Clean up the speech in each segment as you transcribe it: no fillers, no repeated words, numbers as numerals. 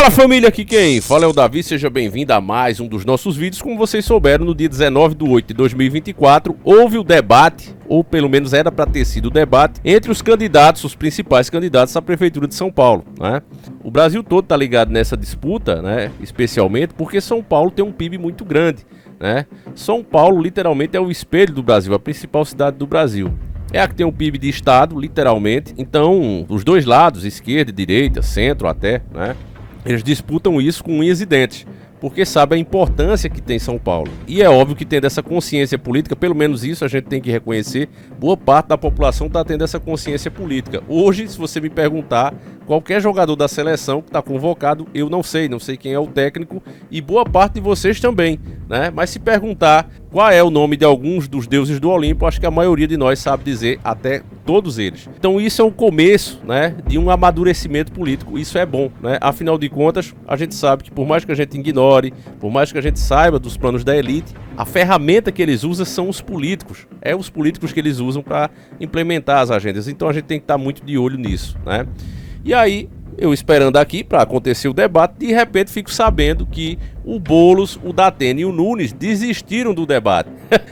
Fala família, aqui quem fala é o Davi, seja bem-vindo a mais um dos nossos vídeos. Como vocês souberam, no dia 19/8/2024 houve o debate, ou pelo menos era para ter sido o debate, entre os candidatos, os principais candidatos à Prefeitura de São Paulo, né? O Brasil todo tá ligado nessa disputa, né? Especialmente porque São Paulo tem um PIB muito grande, né? São Paulo literalmente é o espelho do Brasil, a principal cidade do Brasil. É a que tem um PIB de estado, literalmente. Então, os dois lados, esquerda e direita, centro até, né? Eles disputam isso com unhas e dentes, porque sabe a importância que tem São Paulo. E é óbvio que tendo essa consciência política, pelo menos isso a gente tem que reconhecer, boa parte da população está tendo essa consciência política. Hoje, se você me perguntar, qualquer jogador da seleção que está convocado, eu não sei quem é o técnico e boa parte de vocês também, né? Mas se perguntar qual é o nome de alguns dos deuses do Olimpo, acho que a maioria de nós sabe dizer, até todos eles. Então isso é o começo, né, de um amadurecimento político, isso é bom, né? Afinal de contas, a gente sabe que por mais que a gente ignore, por mais que a gente saiba dos planos da elite, a ferramenta que eles usam são os políticos. É os políticos que eles usam para implementar as agendas. Então a gente tem que estar muito de olho nisso, né? E aí, eu esperando aqui para acontecer o debate, de repente fico sabendo que o Boulos, o Datena e o Nunes desistiram do debate.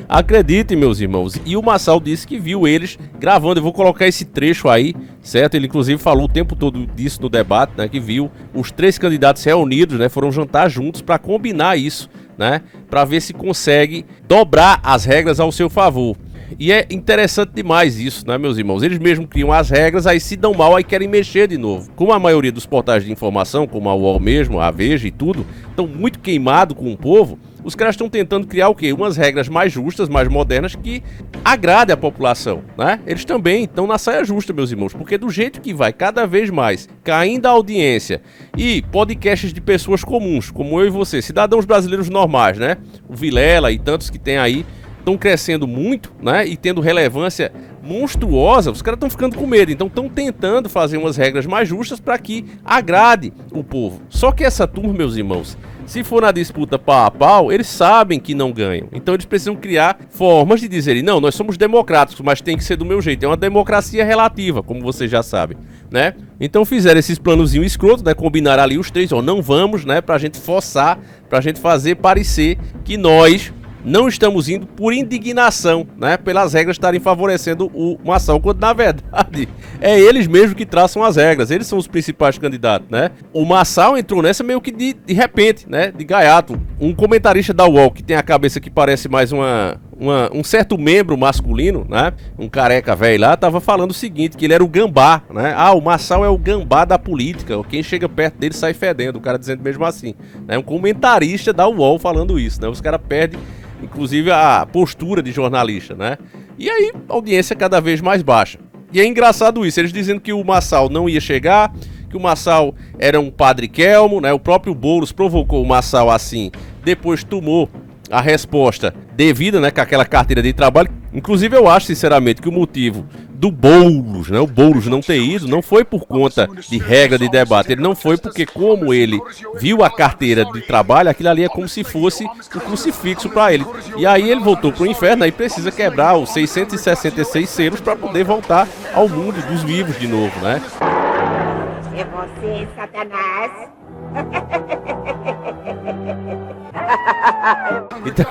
Acreditem, meus irmãos. E o Marçal disse que viu eles gravando. Eu vou colocar esse trecho aí, certo? Ele inclusive falou o tempo todo disso no debate, né? Que viu os três candidatos reunidos, né? Foram jantar juntos para combinar isso, né? Para ver se consegue dobrar as regras ao seu favor. E é interessante demais isso, né, meus irmãos? Eles mesmos criam as regras, aí se dão mal, aí querem mexer de novo. Como a maioria dos portais de informação, como a UOL mesmo, a Veja e tudo, estão muito queimados com o povo, os caras estão tentando criar o quê? Umas regras mais justas, mais modernas, que agradem a população, né? Eles também estão na saia justa, meus irmãos, porque do jeito que vai cada vez mais caindo a audiência e podcasts de pessoas comuns, como eu e você, cidadãos brasileiros normais, né? O Vilela e tantos que tem aí, estão crescendo muito, né, e tendo relevância monstruosa, os caras estão ficando com medo, então estão tentando fazer umas regras mais justas para que agrade o povo. Só que essa turma, meus irmãos, se for na disputa pau a pau, eles sabem que não ganham, então eles precisam criar formas de dizerem, não, nós somos democráticos, mas tem que ser do meu jeito, é uma democracia relativa, como vocês já sabem, né? Então fizeram esses planozinhos escrotos, né, combinaram ali os três, ó, não vamos, né, pra gente forçar, pra gente fazer parecer que nós não estamos indo por indignação, né? Pelas regras estarem favorecendo o Marçal, quando na verdade é eles mesmos que traçam as regras, eles são os principais candidatos, né? O Marçal entrou nessa meio que de repente, né? De gaiato. Um comentarista da UOL que tem a cabeça que parece mais um certo membro masculino, né? Um careca velho lá, tava falando o seguinte, que ele era o gambá, né? Ah, o Marçal é o gambá da política, quem chega perto dele sai fedendo, o cara dizendo mesmo assim, né? Um comentarista da UOL falando isso, né? Os caras perdem inclusive a postura de jornalista, né? E aí a audiência cada vez mais baixa. E é engraçado isso, eles dizendo que o Marçal não ia chegar, que o Marçal era um padre Kelmo, né? O próprio Boulos provocou o Marçal assim, depois tomou a resposta devida, né, com aquela carteira de trabalho. Inclusive eu acho sinceramente que o motivo do Boulos, né, o Boulos não ter ido, não foi por conta de regra de debate, ele não foi porque como ele viu a carteira de trabalho, aquilo ali é como se fosse um crucifixo para ele. E aí ele voltou pro inferno, aí precisa quebrar os 666 selos para poder voltar ao mundo dos vivos de novo, né? É você, Satanás? Então,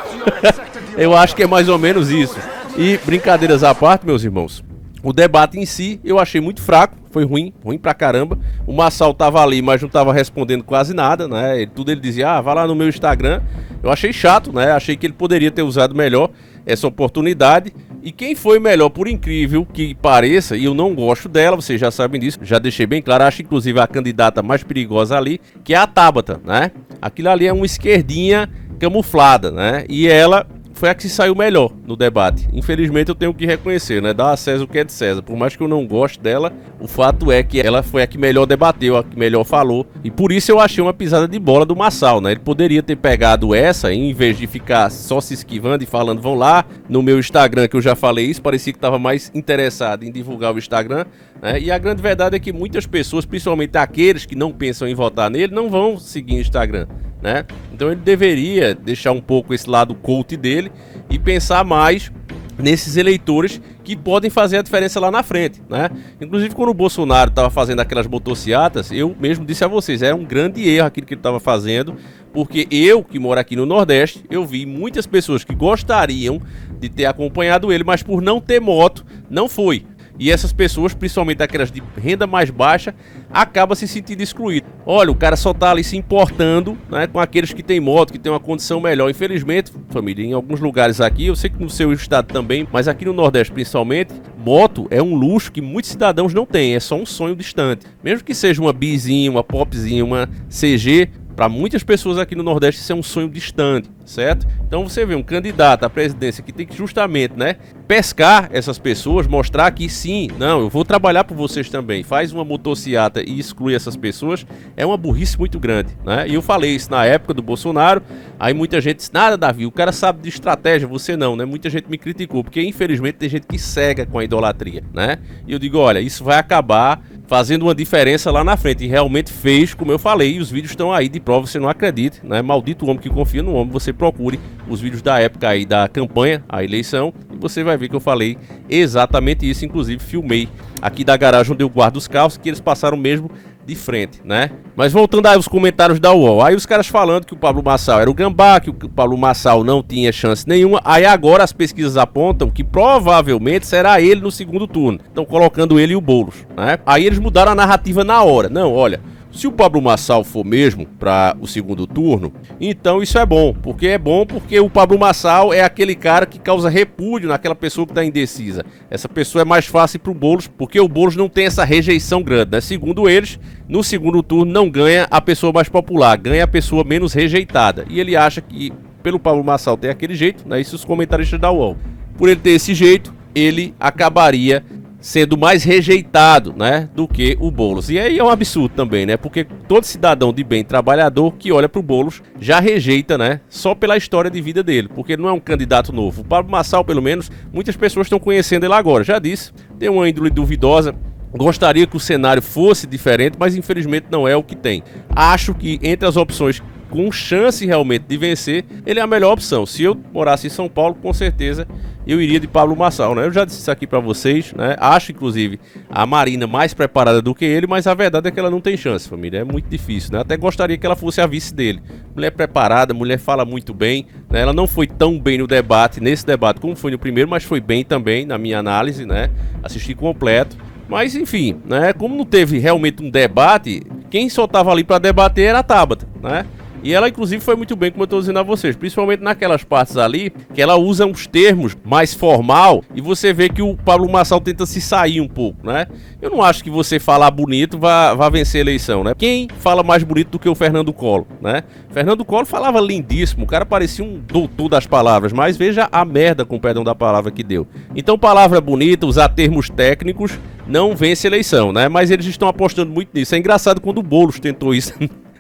eu acho que é mais ou menos isso. E brincadeiras à parte, meus irmãos, o debate em si eu achei muito fraco, foi ruim pra caramba. O Marçal tava ali, mas não tava respondendo quase nada, né? Tudo ele dizia, vai lá no meu Instagram. Eu achei chato, né? Achei que ele poderia ter usado melhor essa oportunidade. E quem foi melhor, por incrível que pareça, e eu não gosto dela, vocês já sabem disso, já deixei bem claro, acho inclusive a candidata mais perigosa ali, que é a Tabata, né? Aquilo ali é uma esquerdinha camuflada, né? E ela foi a que se saiu melhor no debate. Infelizmente eu tenho que reconhecer, né? Dá a César o que é de César. Por mais que eu não goste dela, o fato é que ela foi a que melhor debateu, a que melhor falou. E por isso eu achei uma pisada de bola do Marçal, né? Ele poderia ter pegado essa, em vez de ficar só se esquivando e falando, vão lá no meu Instagram, que eu já falei isso, parecia que estava mais interessado em divulgar o Instagram, né? E a grande verdade é que muitas pessoas, principalmente aqueles que não pensam em votar nele, não vão seguir o Instagram, né? Então ele deveria deixar um pouco esse lado coach dele e pensar mais nesses eleitores que podem fazer a diferença lá na frente, né? Inclusive, quando o Bolsonaro estava fazendo aquelas motociatas, eu mesmo disse a vocês, era um grande erro aquilo que ele estava fazendo, porque eu, que moro aqui no Nordeste, eu vi muitas pessoas que gostariam de ter acompanhado ele, mas por não ter moto, não foi. E essas pessoas, principalmente aquelas de renda mais baixa, acabam se sentindo excluídas. Olha, o cara só tá ali se importando, né, com aqueles que têm moto, que tem uma condição melhor. Infelizmente, família, em alguns lugares aqui, eu sei que no seu estado também, mas aqui no Nordeste principalmente, moto é um luxo que muitos cidadãos não têm, é só um sonho distante. Mesmo que seja uma bizinha, uma popzinha, uma CG, para muitas pessoas aqui no Nordeste isso é um sonho distante, certo? Então você vê um candidato à presidência que tem que justamente, né, pescar essas pessoas, mostrar que sim, não, eu vou trabalhar por vocês também. Faz uma motociata e exclui essas pessoas, é uma burrice muito grande, né? E eu falei isso na época do Bolsonaro, aí muita gente disse, nada, Davi, o cara sabe de estratégia, você não, né? Muita gente me criticou, porque infelizmente tem gente que cega com a idolatria, né? E eu digo, olha, isso vai acabar fazendo uma diferença lá na frente, e realmente fez, como eu falei, e os vídeos estão aí de prova, você não acredite, né? Maldito o homem que confia no homem, você procure os vídeos da época aí da campanha, a eleição, e você vai ver que eu falei exatamente isso, inclusive filmei aqui da garagem onde eu guardo os carros, que eles passaram mesmo de frente, né? Mas voltando aí aos comentários da UOL, aí os caras falando que o Pablo Marçal era o gambá, que o Pablo Marçal não tinha chance nenhuma, aí agora as pesquisas apontam que provavelmente será ele no segundo turno, estão colocando ele e o Boulos, né? Aí eles mudaram a narrativa na hora, não, olha, se o Pablo Marçal for mesmo para o segundo turno, então isso é bom porque o Pablo Marçal é aquele cara que causa repúdio naquela pessoa que está indecisa. Essa pessoa é mais fácil para o Boulos, porque o Boulos não tem essa rejeição grande, né? Segundo eles, no segundo turno não ganha a pessoa mais popular, ganha a pessoa menos rejeitada. E ele acha que pelo Pablo Marçal ter aquele jeito, né? Isso os comentaristas da UOL. Por ele ter esse jeito, ele acabaria sendo mais rejeitado, né, do que o Boulos. E aí é um absurdo também, né, porque todo cidadão de bem trabalhador que olha pro Boulos já rejeita, né, só pela história de vida dele, porque ele não é um candidato novo. O Pablo Marçal, pelo menos, muitas pessoas estão conhecendo ele agora, já disse, tem uma índole duvidosa, gostaria que o cenário fosse diferente, mas infelizmente não é o que tem. Acho que entre as opções com chance realmente de vencer, ele é a melhor opção. Se eu morasse em São Paulo, com certeza eu iria de Pablo Marçal, né? Eu já disse isso aqui pra vocês, né? Acho, inclusive, a Marina mais preparada do que ele, mas a verdade é que ela não tem chance, família. É muito difícil, né? Até gostaria que ela fosse a vice dele. Mulher preparada, mulher fala muito bem, né? Ela não foi tão bem no debate, nesse debate, como foi no primeiro, mas foi bem também, na minha análise, né? Assisti completo. Mas, enfim, né? Como não teve realmente um debate, quem só tava ali pra debater era a Tabata, né? E ela, inclusive, foi muito bem, como eu estou dizendo a vocês, principalmente naquelas partes ali, que ela usa uns termos mais formal, e você vê que o Pablo Marçal tenta se sair um pouco, né? Eu não acho que você falar bonito vá vencer a eleição, né? Quem fala mais bonito do que o Fernando Collor, né? Fernando Collor falava lindíssimo, o cara parecia um doutor das palavras, mas veja a merda, com perdão da palavra, que deu. Então, palavra bonita, usar termos técnicos, não vence a eleição, né? Mas eles estão apostando muito nisso. É engraçado quando o Boulos tentou isso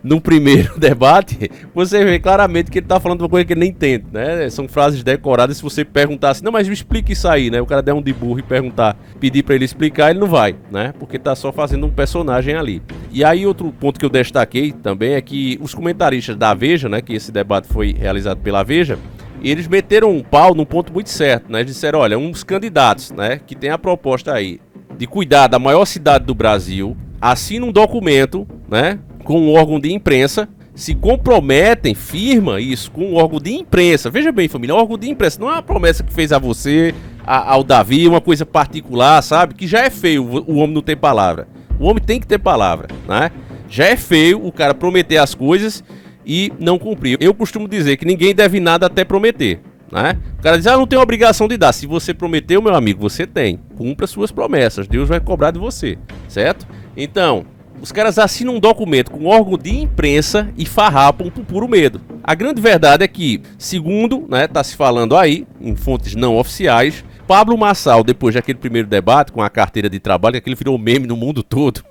no primeiro debate, você vê claramente que ele tá falando uma coisa que ele nem entende, né? São frases decoradas, se você perguntar assim, não, mas me explica isso aí, né? O cara der um de burro e perguntar, pedir pra ele explicar, ele não vai, né? Porque tá só fazendo um personagem ali. E aí outro ponto que eu destaquei também é que os comentaristas da Veja, né, que esse debate foi realizado pela Veja, eles meteram um pau num ponto muito certo, né? Eles disseram, olha, uns candidatos, né, que tem a proposta aí de cuidar da maior cidade do Brasil, assina um documento, né, com um órgão de imprensa, se comprometem, firma isso com um órgão de imprensa. Veja bem, família, um órgão de imprensa não é uma promessa que fez a você, ao Davi, uma coisa particular, sabe? Que já é feio o homem não ter palavra. O homem tem que ter palavra, né? Já é feio o cara prometer as coisas e não cumprir. Eu costumo dizer que ninguém deve nada até prometer, né? O cara diz, não tem obrigação de dar. Se você prometeu, meu amigo, você tem. Cumpra suas promessas, Deus vai cobrar de você, certo? Então, os caras assinam um documento com um órgão de imprensa e farrapam por puro medo. A grande verdade é que, segundo, né, tá se falando aí, em fontes não oficiais, Pablo Marçal, depois daquele primeiro debate com a carteira de trabalho, que aquele virou meme no mundo todo,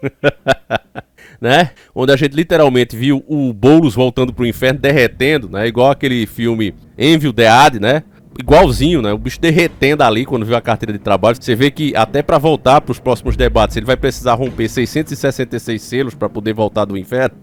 né? Onde a gente literalmente viu o Boulos voltando pro inferno, derretendo, né? Igual aquele filme Envy the Ad, né? Igualzinho, né? O bicho derretendo ali quando viu a carteira de trabalho. Você vê que até para voltar para os próximos debates ele vai precisar romper 666 selos para poder voltar do inferno.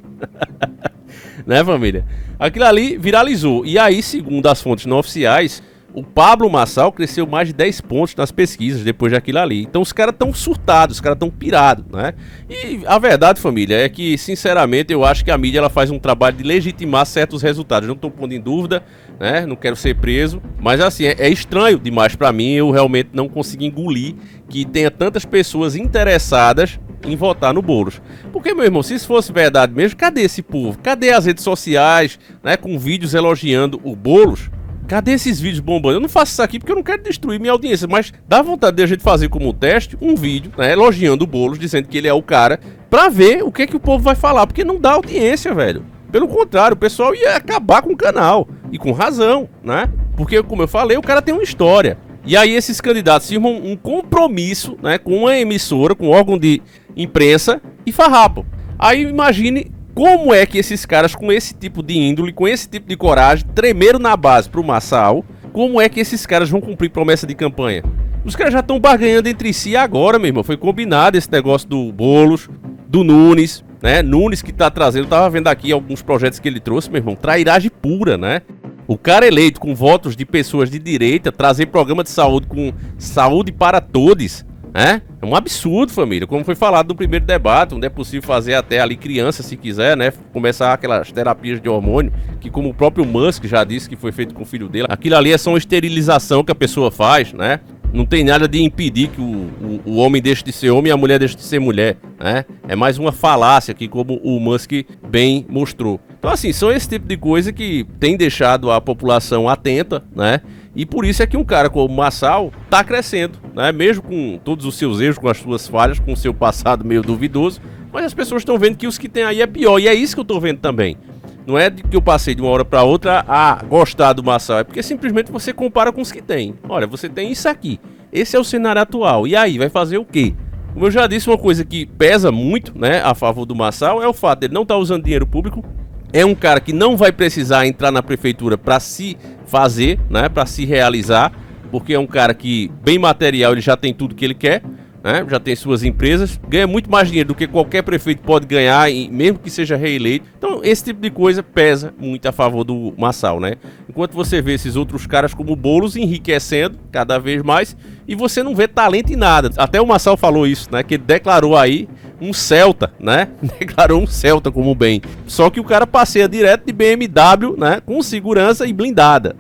Né, família? Aquilo ali viralizou. E aí, segundo as fontes não oficiais, O Pablo Marçal cresceu mais de 10 pontos nas pesquisas depois daquilo ali. Então os caras estão surtados, os caras estão pirados, né? E a verdade, família, é que, sinceramente, eu acho que a mídia ela faz um trabalho de legitimar certos resultados. Não estou pondo em dúvida, né? Não quero ser preso. Mas assim, é estranho demais pra mim. Eu realmente não consigo engolir que tenha tantas pessoas interessadas em votar no Boulos. Porque, meu irmão, se isso fosse verdade mesmo, cadê esse povo? Cadê as redes sociais, né? Com vídeos elogiando o Boulos? Cadê esses vídeos bombando? Eu não faço isso aqui porque eu não quero destruir minha audiência, mas dá vontade de a gente fazer como teste um vídeo, né, elogiando o Boulos, dizendo que ele é o cara, pra ver o que o povo vai falar, porque não dá audiência, velho. Pelo contrário, o pessoal ia acabar com o canal, e com razão, né? Porque, como eu falei, o cara tem uma história. E aí esses candidatos firmam um compromisso, né, com uma emissora, com um órgão de imprensa e farrapam. Aí imagine como é que esses caras com esse tipo de índole, com esse tipo de coragem, tremeram na base pro Marçal, como é que esses caras vão cumprir promessa de campanha? Os caras já estão barganhando entre si agora, meu irmão. Foi combinado esse negócio do Boulos, do Nunes, né? Nunes que tá trazendo, eu tava vendo aqui alguns projetos que ele trouxe, meu irmão, trairagem pura, né? O cara eleito com votos de pessoas de direita, trazer programa de saúde com saúde para todos, é um absurdo, família. Como foi falado no primeiro debate, onde é possível fazer até ali criança, se quiser, né? Começar aquelas terapias de hormônio, que como o próprio Musk já disse que foi feito com o filho dele. Aquilo ali é só uma esterilização que a pessoa faz, né? Não tem nada de impedir que o homem deixe de ser homem e a mulher deixe de ser mulher, né? É mais uma falácia que como o Musk bem mostrou. Então assim, são esse tipo de coisa que tem deixado a população atenta, né? E por isso é que um cara como o Marçal tá crescendo, né? Mesmo com todos os seus erros, com as suas falhas, com o seu passado meio duvidoso, mas as pessoas estão vendo que os que tem aí é pior, e é isso que eu tô vendo também. Não é de que eu passei de uma hora para outra a gostar do Marçal, é porque simplesmente você compara com os que tem. Olha, você tem isso aqui, esse é o cenário atual, e aí, vai fazer o quê? Como eu já disse, uma coisa que pesa muito, né, a favor do Marçal é o fato de ele não estar usando dinheiro público. É um cara que não vai precisar entrar na prefeitura para se fazer, né, para se realizar, porque é um cara que, bem material, ele já tem tudo que ele quer, né, já tem suas empresas, ganha muito mais dinheiro do que qualquer prefeito pode ganhar, mesmo que seja reeleito. Então, esse tipo de coisa pesa muito a favor do Marçal, né? Enquanto você vê esses outros caras como o Boulos enriquecendo cada vez mais, e você não vê talento em nada. Até o Marçal falou isso, né, que ele declarou aí um Celta, né? Declarou um Celta como bem. Só que o cara passeia direto de BMW, né? Com segurança e blindada.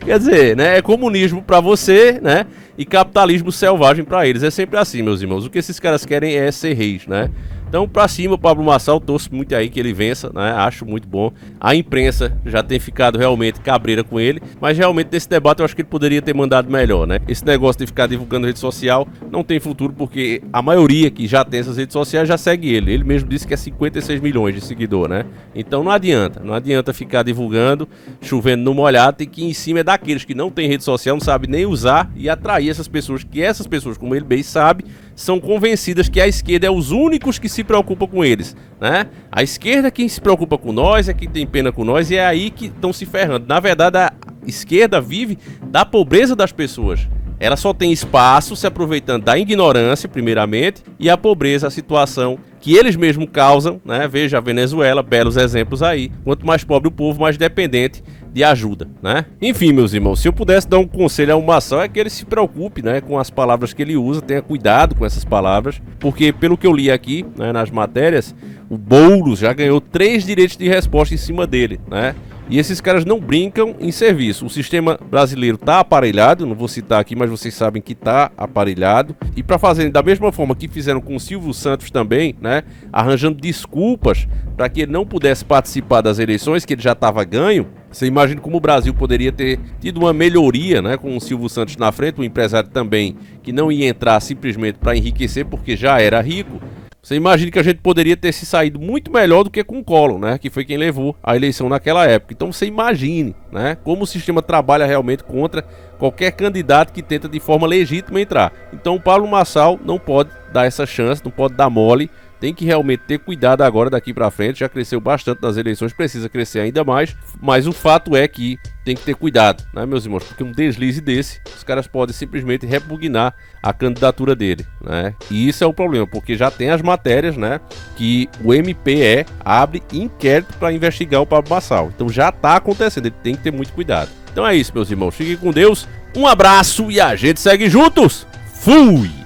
Quer dizer, né? É comunismo pra você, né? E capitalismo selvagem pra eles. É sempre assim, meus irmãos. O que esses caras querem é ser reis, né? Então, pra cima, o Pablo Marçal, torço muito aí que ele vença, né? Acho muito bom. A imprensa já tem ficado realmente cabreira com ele, mas realmente nesse debate eu acho que ele poderia ter mandado melhor, né? Esse negócio de ficar divulgando rede social não tem futuro, porque a maioria que já tem essas redes sociais já segue ele. Ele mesmo disse que é 56 milhões de seguidor, né? Então não adianta ficar divulgando, chovendo no molhado, tem que ir em cima é daqueles que não tem rede social, não sabe nem usar e atrair essas pessoas, que essas pessoas, como ele bem sabe, são convencidas que a esquerda é os únicos que se preocupam com eles, né? A esquerda é quem se preocupa com nós, é quem tem pena com nós, e é aí que estão se ferrando. Na verdade, a esquerda vive da pobreza das pessoas. Ela só tem espaço se aproveitando da ignorância, primeiramente, e a pobreza, a situação que eles mesmos causam, né? Veja a Venezuela, belos exemplos aí. Quanto mais pobre o povo, mais dependente de ajuda, né? Enfim, meus irmãos, se eu pudesse dar um conselho a uma ação, é que ele se preocupe, né, com as palavras que ele usa, tenha cuidado com essas palavras, porque pelo que eu li aqui, né, nas matérias, o Boulos já ganhou 3 direitos de resposta em cima dele, né? E esses caras não brincam em serviço. O sistema brasileiro tá aparelhado, não vou citar aqui, mas vocês sabem que tá aparelhado. E para fazerem da mesma forma que fizeram com o Silvio Santos também, né, arranjando desculpas para que ele não pudesse participar das eleições, que ele já estava ganho. Você imagina como o Brasil poderia ter tido uma melhoria, né, com o Silvio Santos na frente, um empresário também que não ia entrar simplesmente para enriquecer porque já era rico. Você imagina que a gente poderia ter se saído muito melhor do que com o Collor, né? Que foi quem levou a eleição naquela época. Então você imagine, né? Como o sistema trabalha realmente contra qualquer candidato que tenta de forma legítima entrar. Então o Pablo Marçal não pode dar essa chance, não pode dar mole. Tem que realmente ter cuidado agora daqui pra frente. Já cresceu bastante nas eleições, precisa crescer ainda mais. Mas o fato é que tem que ter cuidado, né, meus irmãos? Porque um deslize desse, os caras podem simplesmente repugnar a candidatura dele, né? E isso é o problema, porque já tem as matérias, né, que o MPE abre inquérito para investigar o Pablo Marçal. Então já tá acontecendo, ele tem que ter muito cuidado. Então é isso, meus irmãos. Fiquem com Deus. Um abraço e a gente segue juntos. Fui!